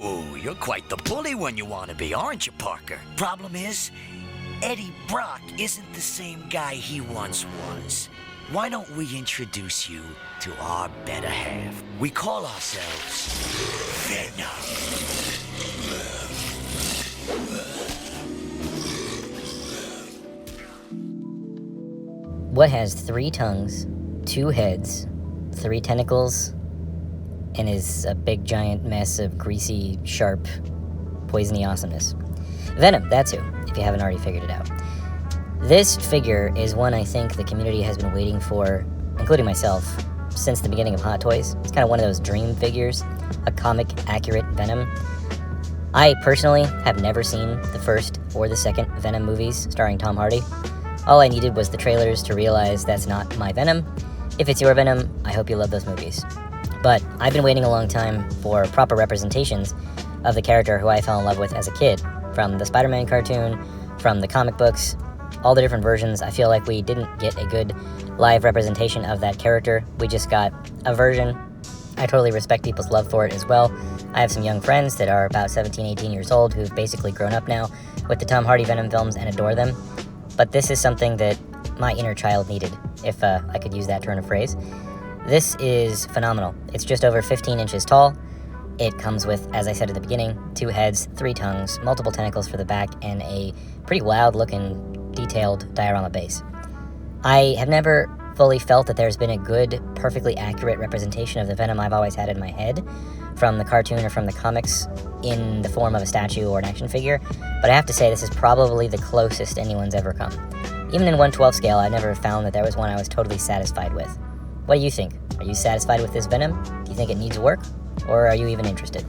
Ooh, you're quite the bully when you want to be, aren't you, Parker? Problem is, Eddie Brock isn't the same guy he once was. Why don't we introduce you to our better half? We call ourselves Venom. What has 3 tongues, 2 heads, 3 tentacles, and is a big giant mess of greasy, sharp, poisony awesomeness? Venom, that's who, if you haven't already figured it out. This figure is one I think the community has been waiting for, including myself, since the beginning of Hot Toys. It's kind of one of those dream figures, a comic-accurate Venom. I personally have never seen the first or the second Venom movies starring Tom Hardy. All I needed was the trailers to realize that's not my Venom. If it's your Venom, I hope you love those movies. But I've been waiting a long time for proper representations of the character who I fell in love with as a kid. From the Spider-Man cartoon, from the comic books, all the different versions. I feel like we didn't get a good live representation of that character. We just got a version. I totally respect people's love for it as well. I have some young friends that are about 17, 18 years old who've basically grown up now with the Tom Hardy Venom films and adore them. But this is something that my inner child needed, if I could use that turn of phrase. This is phenomenal. It's just over 15 inches tall. It comes with, as I said at the beginning, 2 heads, 3 tongues, multiple tentacles for the back, and a pretty wild-looking, detailed diorama base. I have never fully felt that there's been a good, perfectly accurate representation of the Venom I've always had in my head, from the cartoon or from the comics, in the form of a statue or an action figure, but I have to say this is probably the closest anyone's ever come. Even in 1/12 scale, I never found that there was one I was totally satisfied with. What do you think? Are you satisfied with this Venom? Do you think it needs work? Or are you even interested?